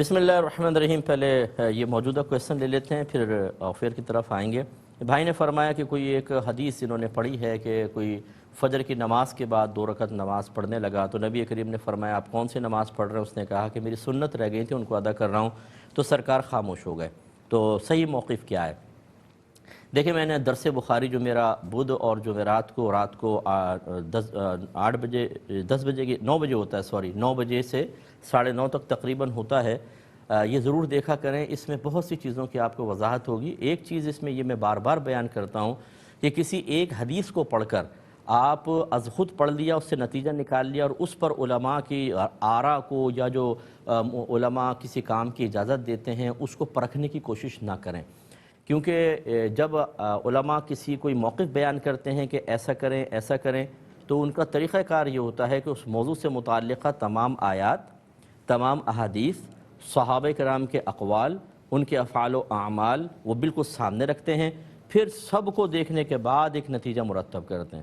بسم اللہ الرحمن الرحیم۔ پہلے یہ موجودہ کویسچن لے لیتے ہیں، پھر آفیر کی طرف آئیں گے۔ بھائی نے فرمایا کہ کوئی ایک حدیث انہوں نے پڑھی ہے کہ کوئی فجر کی نماز کے بعد 2 رکعت نماز پڑھنے لگا تو نبی کریم نے فرمایا آپ کون سی نماز پڑھ رہے ہیں؟ اس نے کہا کہ میری سنت رہ گئی تھی ان کو ادا کر رہا ہوں، تو سرکار خاموش ہو گئے۔ تو صحیح موقف کیا ہے؟ دیکھیں، میں نے درس بخاری جو میرا بدھ اور جمعرات کو رات کو 9 بجے ہوتا ہے، 9 بجے سے 9:30 تک تقریباً ہوتا ہے، یہ ضرور دیکھا کریں۔ اس میں بہت سی چیزوں کی آپ کو وضاحت ہوگی۔ ایک چیز اس میں یہ میں بار بار بیان کرتا ہوں کہ کسی ایک حدیث کو پڑھ کر آپ از خود پڑھ لیا، اس سے نتیجہ نکال لیا اور اس پر علماء کی آراء کو یا جو علماء کسی کام کی اجازت دیتے ہیں اس کو پرکھنے کی کوشش نہ کریں، کیونکہ جب علماء کسی کوئی موقف بیان کرتے ہیں کہ ایسا کریں ایسا کریں، تو ان کا طریقہ کار یہ ہوتا ہے کہ اس موضوع سے متعلقہ تمام آیات، تمام احادیث، صحابہ کرام کے اقوال، ان کے افعال و اعمال وہ بالکل سامنے رکھتے ہیں، پھر سب کو دیکھنے کے بعد ایک نتیجہ مرتب کرتے ہیں۔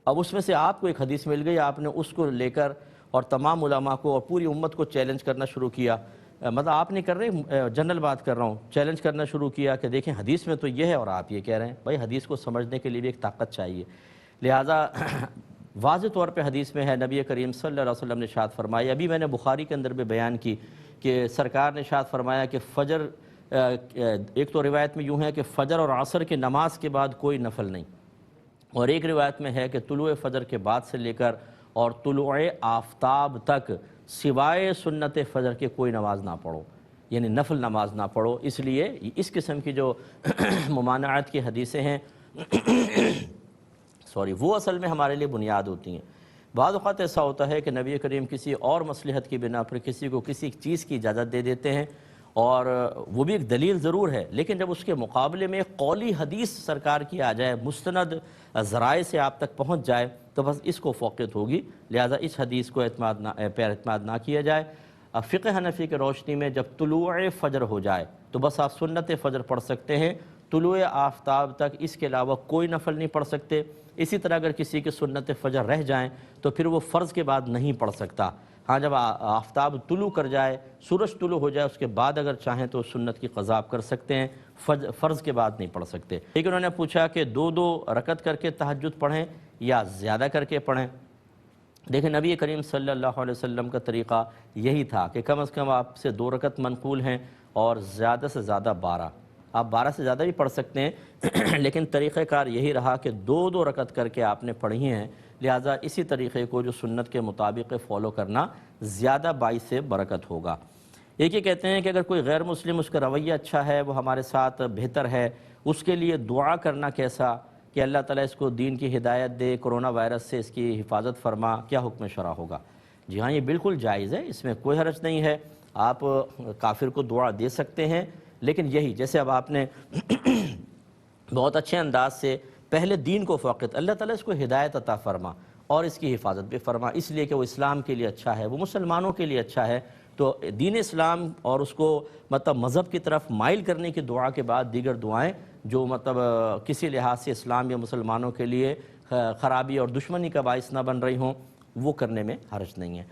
اب اس میں سے آپ کو ایک حدیث مل گئی، آپ نے اس کو لے کر اور تمام علماء کو اور پوری امت کو چیلنج کرنا شروع کیا، مطلب آپ نہیں کر رہے، جنرل بات کر رہا ہوں، چیلنج کرنا شروع کیا کہ دیکھیں حدیث میں تو یہ ہے اور آپ یہ کہہ رہے ہیں۔ بھائی حدیث کو سمجھنے کے لیے بھی ایک طاقت چاہیے، لہٰذا واضح طور پہ حدیث میں ہے، نبی کریم صلی اللہ علیہ وسلم نے ارشاد فرمایا، ابھی میں نے بخاری کے اندر بھی بیان کی کہ سرکار نے ارشاد فرمایا کہ فجر، ایک تو روایت میں یوں ہے کہ فجر اور عصر کی نماز کے بعد کوئی نفل نہیں، اور ایک روایت میں ہے کہ طلوع فجر کے بعد سے لے کر اور طلوع آفتاب تک سوائے سنت فجر کے کوئی نماز نہ پڑھو، یعنی نفل نماز نہ پڑھو۔ اس لیے اس قسم کی جو ممانعت کی حدیثیں ہیں وہ اصل میں ہمارے لیے بنیاد ہوتی ہیں۔ بعض اوقات ایسا ہوتا ہے کہ نبی کریم کسی اور مصلحت کی بنا پر کسی کو کسی چیز کی اجازت دے دیتے ہیں، اور وہ بھی ایک دلیل ضرور ہے، لیکن جب اس کے مقابلے میں ایک قولی حدیث سرکار کی آ جائے، مستند ذرائع سے آپ تک پہنچ جائے، تو بس اس کو فوقیت ہوگی، لہذا اس حدیث کو اعتماد نہ کیا جائے۔ فقہ حنفی کے روشنی میں جب طلوع فجر ہو جائے تو بس آپ سنت فجر پڑھ سکتے ہیں، طلوع آفتاب تک اس کے علاوہ کوئی نفل نہیں پڑھ سکتے۔ اسی طرح اگر کسی کے سنت فجر رہ جائیں تو پھر وہ فرض کے بعد نہیں پڑھ سکتا۔ ہاں، جب آفتاب طلوع کر جائے، سورج طلوع ہو جائے، اس کے بعد اگر چاہیں تو سنت کی قضا کر سکتے ہیں، فرض کے بعد نہیں پڑھ سکتے۔ لیکن انہوں نے پوچھا کہ 2 رکعت کر کے تہجد پڑھیں یا زیادہ کر کے پڑھیں؟ دیکھیں، نبی کریم صلی اللہ علیہ وسلم کا طریقہ یہی تھا کہ کم از کم آپ سے 2 رکعت منقول ہیں اور زیادہ سے زیادہ 12، آپ 12 سے زیادہ بھی پڑھ سکتے ہیں، لیکن طریقہ کار یہی رہا کہ 2 رکعت کر کے آپ نے پڑھی ہیں، لہٰذا اسی طریقے کو جو سنت کے مطابق فالو کرنا زیادہ باعث برکت ہوگا۔ ایک یہ کہتے ہیں کہ اگر کوئی غیر مسلم اس کا رویہ اچھا ہے، وہ ہمارے ساتھ بہتر ہے، اس کے لیے دعا کرنا کیسا کہ اللہ تعالیٰ اس کو دین کی ہدایت دے، کرونا وائرس سے اس کی حفاظت فرما، کیا حکم شرع ہوگا؟ جی ہاں، یہ بالکل جائز ہے، اس میں کوئی حرج نہیں ہے، آپ کافر کو دعا دے سکتے ہیں، لیکن یہی جیسے اب آپ نے بہت اچھے انداز سے پہلے دین کو فوقیت، اللہ تعالیٰ اس کو ہدایت عطا فرما اور اس کی حفاظت بھی فرما، اس لیے کہ وہ اسلام کے لیے اچھا ہے، وہ مسلمانوں کے لیے اچھا ہے، تو دین اسلام اور اس کو مطلب مذہب کی طرف مائل کرنے کی دعا کے بعد دیگر دعائیں جو مطلب کسی لحاظ سے اسلام یا مسلمانوں کے لیے خرابی اور دشمنی کا باعث نہ بن رہی ہوں، وہ کرنے میں حرج نہیں ہے۔